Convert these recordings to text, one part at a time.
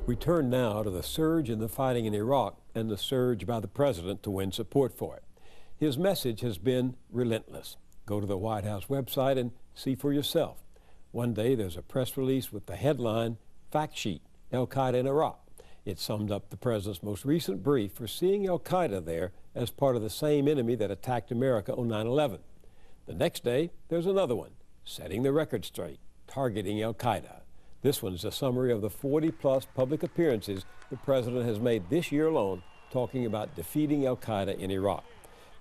We turn now to the surge in the fighting in Iraq and the surge by the president to win support for it. His message has been relentless. Go to the White House website and see for yourself. One day there's a press release with the headline, Fact Sheet, Al-Qaeda in Iraq. It summed up the president's most recent brief for seeing Al-Qaeda there as part of the same enemy that attacked America on 9/11. The next day, there's another one, setting the record straight, targeting Al-Qaeda. This one's a summary of the 40-plus public appearances the president has made this year alone, talking about defeating Al-Qaeda in Iraq.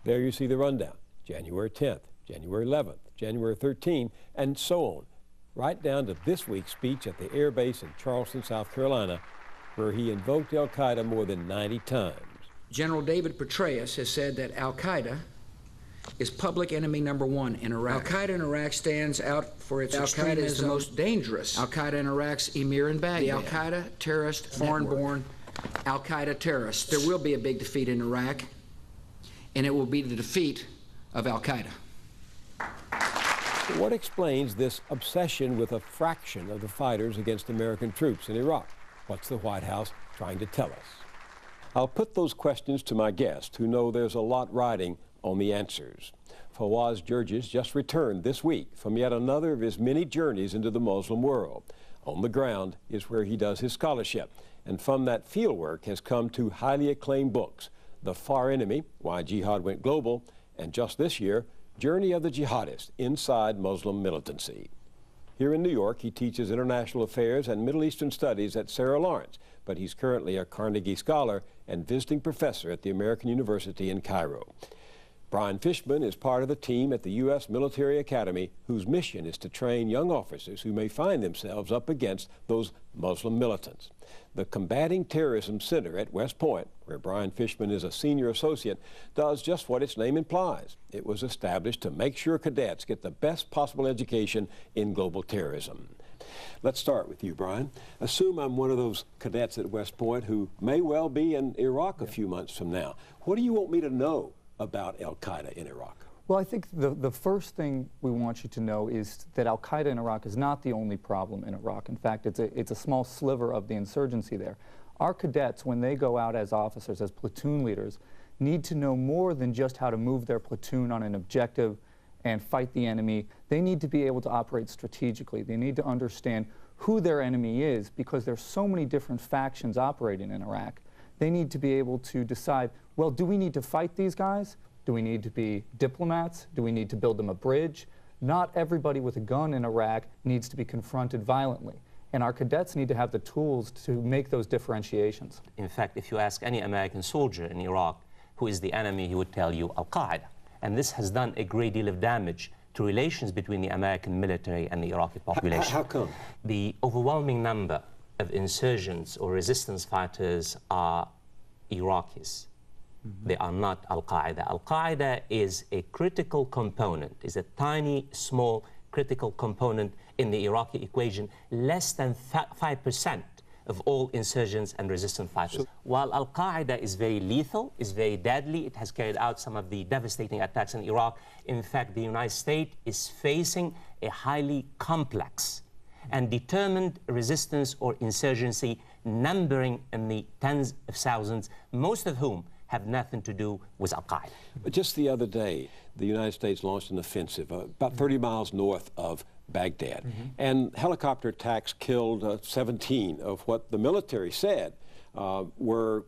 There you see the rundown, January 10th, January 11th, January 13th, and so on, right down to this week's speech at the air base in Charleston, South Carolina, where he invoked Al-Qaeda more than 90 times. General David Petraeus has said that Al-Qaeda is public enemy number one in Iraq. Al-Qaeda in Iraq stands out for its extremism. Al-Qaeda is the most dangerous. Al-Qaeda in Iraq's emir in Baghdad. The Al-Qaeda terrorist, foreign-born Al-Qaeda terrorists. There will be a big defeat in Iraq, and it will be the defeat of Al-Qaeda. What explains this obsession with a fraction of the fighters against American troops in Iraq? What's the White House trying to tell us? I'll put those questions to my guests who know there's a lot riding on the answers. Fawaz Gerges just returned this week from yet another of his many journeys into the Muslim world. On the ground is where he does his scholarship, and from that fieldwork has come two highly acclaimed books, The Far Enemy, Why Jihad Went Global, and just this year, Journey of the Jihadist, Inside Muslim Militancy. Here in New York, he teaches international affairs and Middle Eastern studies at Sarah Lawrence, but he's currently a Carnegie Scholar and visiting professor at the American University in Cairo. Brian Fishman is part of the team at the U.S. Military Academy, whose mission is to train young officers who may find themselves up against those Muslim militants. The Combating Terrorism Center at West Point, where Brian Fishman is a senior associate, does just what its name implies. It was established to make sure cadets get the best possible education in global terrorism. Let's start with you, Brian. Assume I'm one of those cadets at West Point who may well be in Iraq a few months from now. What do you want me to know about Al-Qaeda in Iraq? Well, I think the first thing we want you to know is that Al-Qaeda in Iraq is not the only problem in Iraq. In fact, it's a small sliver of the insurgency there. Our cadets, when they go out as officers, as platoon leaders, need to know more than just how to move their platoon on an objective and fight the enemy. They need to be able to operate strategically. They need to understand who their enemy is, because there's so many different factions operating in Iraq. They need to be able to decide, well, do we need to fight these guys? Do we need to be diplomats? Do we need to build them a bridge? Not everybody with a gun in Iraq needs to be confronted violently. And our cadets need to have the tools to make those differentiations. In fact, if you ask any American soldier in Iraq who is the enemy, he would tell you Al-Qaeda. And this has done a great deal of damage to relations between the American military and the Iraqi population. How come? The overwhelming number of insurgents or resistance fighters are Iraqis. They are not Al-Qaeda. Al-Qaeda is a critical component, is a tiny, small, critical component in the Iraqi equation, less than 5% of all insurgents and resistance fighters. While Al-Qaeda is very lethal, is very deadly, it has carried out some of the devastating attacks in Iraq. In fact, the United States is facing a highly complex and determined resistance or insurgency numbering in the tens of thousands, most of whom have nothing to do with Al-Qaeda. But just the other day, the United States launched an offensive about 30 miles north of Baghdad. And helicopter attacks killed 17 of what the military said were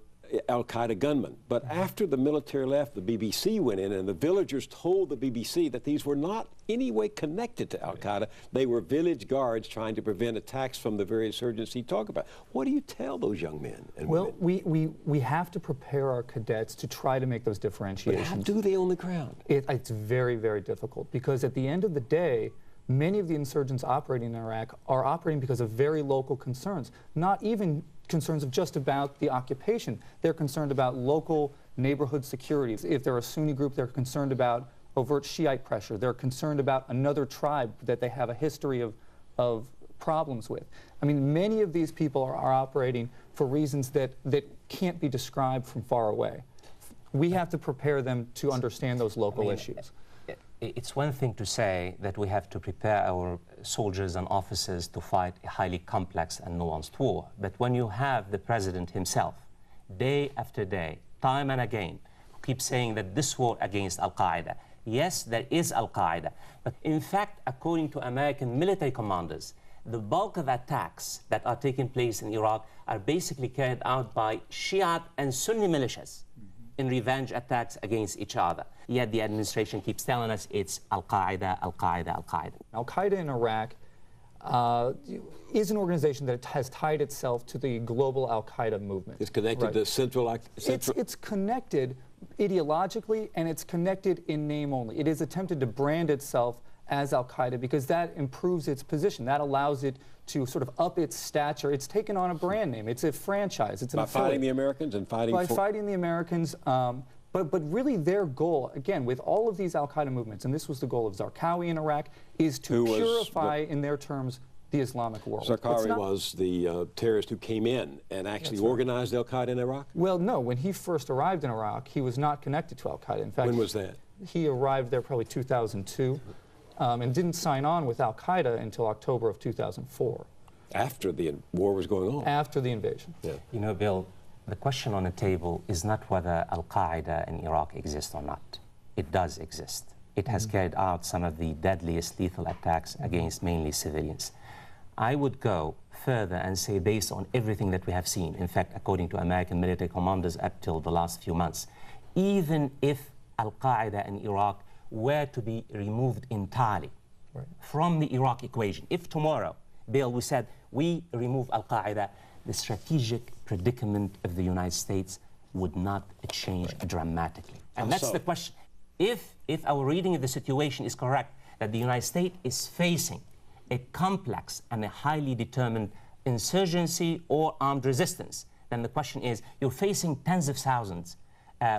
Al-Qaeda gunmen. But after the military left, the BBC went in, and the villagers told the BBC that these were not any way connected to Al-Qaeda. They were village guards trying to prevent attacks from the very insurgency you talk about. What do you tell those young men and women? Well, we have to prepare our cadets to try to make those differentiations. But how do they on the ground? It's very, very difficult, because at the end of the day, many of the insurgents operating in Iraq are operating because of very local concerns, not even concerns of just about the occupation. They're concerned about local neighborhood security. If they're a Sunni group, they're concerned about overt Shiite pressure. They're concerned about another tribe that they have a history of problems with. I mean, many of these people are operating for reasons that can't be described from far away. We have to prepare them to understand those local issues. it's one thing to say that we have to prepare our soldiers and officers to fight a highly complex and nuanced war. But when you have the president himself, day after day, time and again, who keeps saying that this war against Al-Qaeda, yes, there is Al-Qaeda, but in fact, according to American military commanders, the bulk of attacks that are taking place in Iraq are basically carried out by Shiite and Sunni militias in revenge attacks against each other. Yet the administration keeps telling us it's Al-Qaeda, Al-Qaeda, Al-Qaeda. Al-Qaeda in Iraq is an organization that has tied itself to the global Al-Qaeda movement. It's connected to central... It's connected ideologically, and it's connected in name only. It has attempted to brand itself as Al-Qaeda because that improves its position. That allows it to sort of up its stature. It's taken on a brand name. It's a franchise. It's an affiliate. By fighting the Americans and fighting... By fighting the Americans. But really their goal, again, with all of these Al-Qaeda movements, and this was the goal of Zarqawi in Iraq, is to purify, in their terms, the Islamic world. Zarqawi was the terrorist who came in and actually organized Al-Qaeda in Iraq? Well, no. When he first arrived in Iraq, he was not connected to Al-Qaeda. In fact, when was that? He arrived there probably 2002 and didn't sign on with Al-Qaeda until October of 2004. After the war was going on? After the invasion. Yeah. You know, Bill, the question on the table is not whether Al-Qaeda in Iraq exists or not. It does exist. It has carried out some of the deadliest lethal attacks against mainly civilians. I would go further and say, based on everything that we have seen, in fact, according to American military commanders up till the last few months, even if Al-Qaeda in Iraq were to be removed entirely from the Iraq equation, if tomorrow, Bill, we said we remove Al-Qaeda, the strategic predicament of the United States would not change dramatically. And that's the question. If our reading of the situation is correct, that the United States is facing a complex and a highly determined insurgency or armed resistance, then the question is, you're facing tens of thousands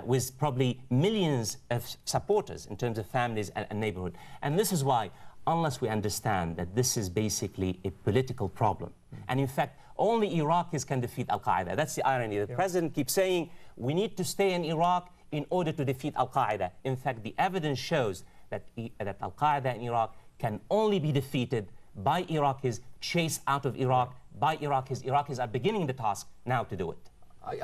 with probably millions of supporters in terms of families and neighborhood. And this is why, unless we understand that this is basically a political problem, and in fact, only Iraqis can defeat Al-Qaeda. That's the irony. The president keeps saying, we need to stay in Iraq in order to defeat Al-Qaeda. In fact, the evidence shows that Al-Qaeda in Iraq can only be defeated by Iraqis, chased out of Iraq by Iraqis. Iraqis are beginning the task now to do it.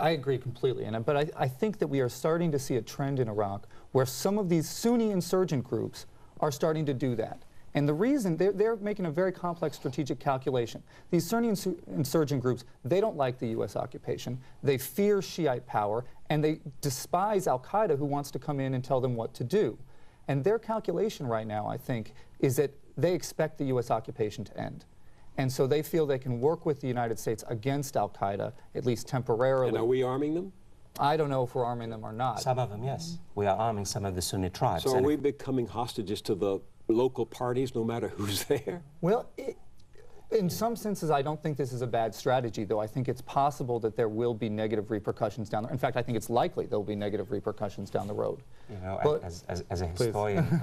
I agree completely, but I think that we are starting to see a trend in Iraq where some of these Sunni insurgent groups are starting to do that. And the reason, they're making a very complex strategic calculation. These Sunni insurgent groups, they don't like the U.S. occupation, they fear Shiite power, and they despise Al-Qaeda, who wants to come in and tell them what to do. And their calculation right now, I think, is that they expect the U.S. occupation to end. And so they feel they can work with the United States against Al-Qaeda, at least temporarily. And are we arming them? I don't know if we're arming them or not. Some of them, yes. We are arming some of the Sunni tribes. So are we becoming hostages to the local parties, no matter who's there? Well, in some senses, I don't think this is a bad strategy, though. I think it's possible that there will be negative repercussions down the road. In fact, I think it's likely there will be negative repercussions down the road. You know, as a historian,